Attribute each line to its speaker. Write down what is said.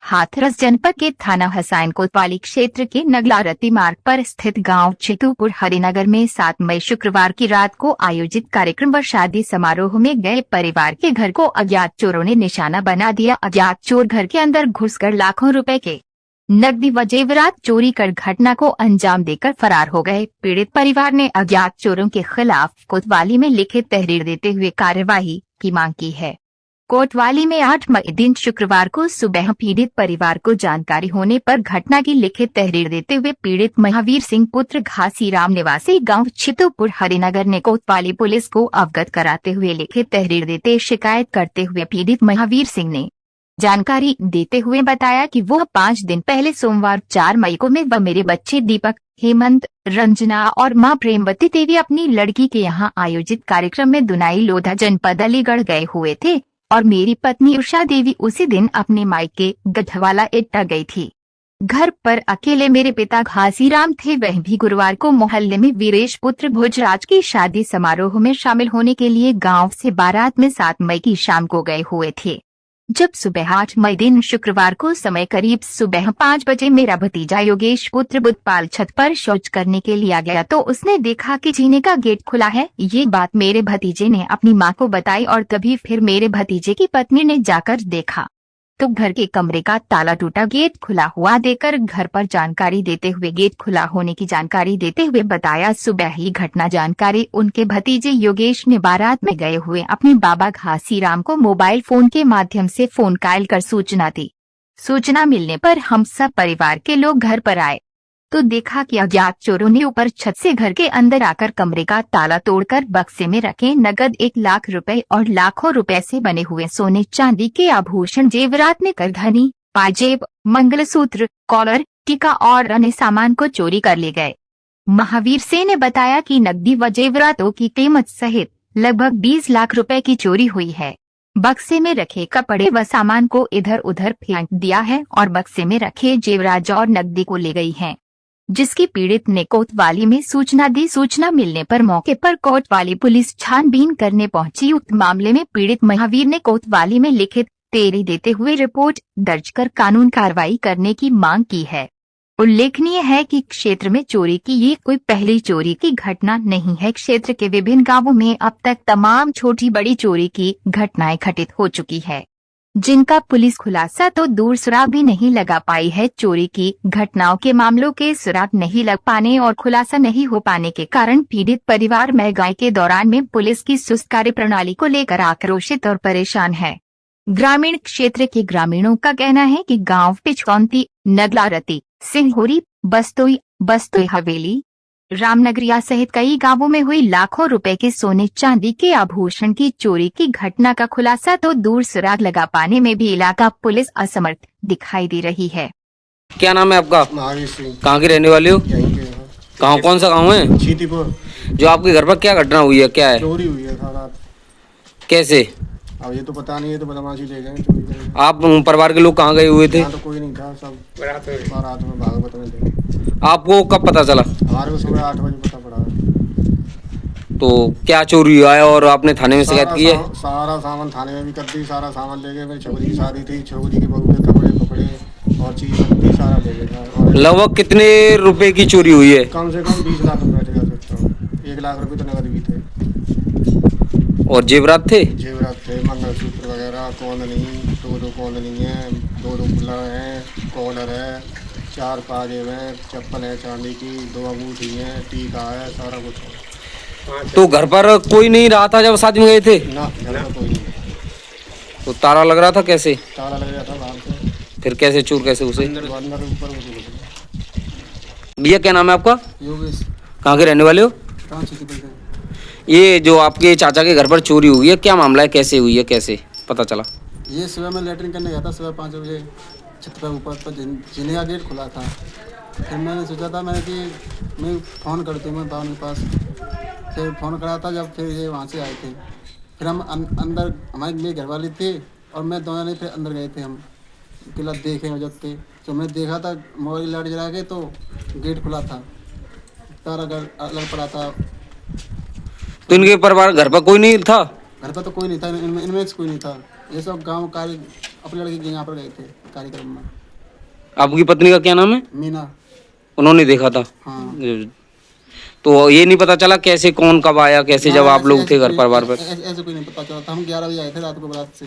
Speaker 1: हाथरस जनपद के थाना हसैन कोतवाली क्षेत्र के नगलारती मार्ग पर स्थित गांव चितूपुर हरिनगर में 7 मई शुक्रवार की रात को आयोजित कार्यक्रम व शादी समारोह में गए परिवार के घर को अज्ञात चोरों ने निशाना बना दिया। अज्ञात चोर घर के अंदर घुसकर लाखों रुपए के नकदी व जेवरात चोरी कर घटना को अंजाम देकर फरार हो गए। पीड़ित परिवार ने अज्ञात चोरों के खिलाफ कोतवाली में लिखित तहरीर देते हुए कार्यवाही की मांग की है। कोतवाली में 8 मई दिन शुक्रवार को सुबह पीड़ित परिवार को जानकारी होने पर घटना की लिखित तहरीर देते हुए पीड़ित महावीर सिंह पुत्र घासीराम निवासी गांव चितूपुर हरिनगर ने कोतवाली पुलिस को अवगत कराते हुए लिखित तहरीर देते शिकायत करते हुए पीड़ित महावीर सिंह ने जानकारी देते हुए बताया कि वह 5 दिन पहले सोमवार 4 मई को मैं व मेरे बच्चे दीपक, हेमंत, रंजना और मां प्रेमवती देवी अपनी लड़की के यहां आयोजित कार्यक्रम में दुनाई लोधा जनपद अलीगढ़ गए हुए थे और मेरी पत्नी उषा देवी उसी दिन अपने मायके गढ़वाला एटा गई थी। घर पर अकेले मेरे पिता घासीराम थे। वह भी गुरुवार को मोहल्ले में वीरेश पुत्र भोजराज की शादी समारोह में शामिल होने के लिए गांव से बारात में 7 मई की शाम को गए हुए थे। जब सुबह 8 मई दिन शुक्रवार को समय करीब सुबह 5 बजे मेरा भतीजा योगेश पुत्र बुद्धपाल छत पर शौच करने के लिए आ गया तो उसने देखा कि जीने का गेट खुला है। ये बात मेरे भतीजे ने अपनी मां को बताई और तभी फिर मेरे भतीजे की पत्नी ने जाकर देखा तो घर के कमरे का ताला टूटा, गेट खुला हुआ देकर घर पर जानकारी देते हुए गेट खुला होने की जानकारी देते हुए बताया। सुबह ही घटना जानकारी उनके भतीजे योगेश ने बारात में गए हुए अपने बाबा घासीराम को मोबाइल फोन के माध्यम से फोन कॉल कर सूचना दी। सूचना मिलने पर हम सब परिवार के लोग घर पर आए तो देखा कि अज्ञात चोरों ने ऊपर छत से घर के अंदर आकर कमरे का ताला तोड़कर बक्से में रखे नगद 1 लाख रुपए और लाखों रुपए से बने हुए सोने चांदी के आभूषण, जेवरात में करधनी, पाजेब, मंगलसूत्र, कॉलर, टीका और अन्य सामान को चोरी कर ले गए। महावीर सिंह ने बताया कि नकदी व जेवरातों की कीमत सहित लगभग 20 लाख रुपए की चोरी हुई है। बक्से में रखे कपड़े व सामान को इधर उधर फेंक दिया है और बक्से में रखे जेवरात और नकदी को ले गई है, जिसकी पीड़ित ने कोतवाली में सूचना दी। सूचना मिलने पर मौके पर कोतवाली पुलिस छानबीन करने पहुंची। उक्त मामले में पीड़ित महावीर ने कोतवाली में लिखित तहरीर देते हुए रिपोर्ट दर्ज कर कानून कार्रवाई करने की मांग की है। उल्लेखनीय है कि क्षेत्र में चोरी की ये कोई पहली चोरी की घटना नहीं है। क्षेत्र के विभिन्न गांवों में अब तक तमाम छोटी बड़ी चोरी की घटनाएं घटित हो चुकी है, जिनका पुलिस खुलासा तो दूर सुराग भी नहीं लगा पाई है। चोरी की घटनाओं के मामलों के सुराग नहीं लग पाने और खुलासा नहीं हो पाने के कारण पीड़ित परिवार महंगाई के दौरान में पुलिस की सुस्त कार्य प्रणाली को लेकर आक्रोशित और परेशान है। ग्रामीण क्षेत्र के ग्रामीणों का कहना है कि गांव पिछकौंती, नगलारती, सिंहोरी, बस्तोई हवेली, रामनगरिया सहित कई गांवों में हुई लाखों रुपए के सोने चांदी के आभूषण की चोरी की घटना का खुलासा तो दूर सुराग लगा पाने में भी इलाका पुलिस असमर्थ दिखाई दे रही है।
Speaker 2: क्या नाम है आपका?
Speaker 3: महावीर सिंह।
Speaker 2: कहाँ के रहने वाले हो?
Speaker 3: यहीं के हैं।
Speaker 2: कहाँ, कौन सा गाँव है?
Speaker 3: चीतीपुर।
Speaker 2: जो आपके घर पर क्या घटना हुई है, क्या है?
Speaker 3: चोरी हुई है रात।
Speaker 2: कैसे?
Speaker 3: अब ये तो पता नहीं है, तो बदमाशी ले गए चोरी करके।
Speaker 2: आप परिवार के लोग कहाँ गए हुए थे?
Speaker 3: यहाँ तो कोई नहीं था, सब बारात में भागवत में थे।
Speaker 2: आपको कब पता चला?
Speaker 3: हमारे को सुबह 8 बजे पता पड़ा।
Speaker 2: तो क्या चोरी हुआ है और आपने थाने में शिकायत की है?
Speaker 3: सारा सामान थाने में भी कर दी, सारा सामान ले गए। मेरी छोकरी की शादी थी, छोकरी के बहू के कपड़े और चीज थी, सारा ले गए।
Speaker 2: लगभग कितने रुपए की चोरी हुई है?
Speaker 3: कम से कम 20 लाख रुपए थे, 1 लाख रुपए तो नगद भी थे।
Speaker 2: और जेवरात थे?
Speaker 3: जेवरात थे, मंगलसूत्र वगैरह, कोंदनी, 2 कोंदनी है, 2 गुल्ला है, कॉलर है, 4 पाजेब है, चप्पल है चांदी की, 2 अंगूठी है, टीका है, सारा कुछ है।
Speaker 2: तो घर पर कोई नहीं रहा था जब शादी में गए थे?
Speaker 3: ना, घर पर कोई नहीं।
Speaker 2: तो ताला लग रहा था? कैसे
Speaker 3: ताला लग गया था बाहर से।
Speaker 2: फिर कैसे चोर कैसे उसे?
Speaker 3: अंदर ऊपर घुसे।
Speaker 2: भैया क्या नाम है आपका?
Speaker 3: योगेश।
Speaker 2: कहाँ के रहने वाले हो? ये जो आपके चाचा के घर पर चोरी हुई है, क्या मामला है, कैसे हुई है, कैसे पता चला?
Speaker 4: ये सुबह मैं लैट्रिन करने गया था, सुबह 5 बजे छत पर ऊपर पर जीने का गेट खुला था। फिर मैंने सोचा था कि मैं फ़ोन करती हूँ मैं बावन के पास। फिर फ़ोन करा था, जब फिर ये वहाँ से आए थे। फिर हम अंदर, हमारी मेरी घरवाली थी और मैं दोनों ने फिर अंदर गए थे। हम किला देखे वजह थे तो मैं देखा था मोबाइल लाइट जला के, तो गेट खुला था, तारा अलग पड़ा था।
Speaker 2: तो इनके परिवार घर पर कोई नहीं था?
Speaker 4: घर पर तो कोई नहीं था, इनमें से कोई नहीं था। ये सब गांव कार्य अपने लड़के के यहाँ पर गए थे कार्यक्रम में।
Speaker 2: आपकी पत्नी का क्या नाम है?
Speaker 4: मीना।
Speaker 2: उन्होंने देखा था।
Speaker 4: हाँ।
Speaker 2: तो ये नहीं पता चला कैसे, कौन कब आया कैसे, जब
Speaker 4: ना,
Speaker 2: आप लोग थे घर परिवार पर?
Speaker 4: ऐसे कोई नहीं पता चला था। हम 11 बजे आए थे रात को बारात से।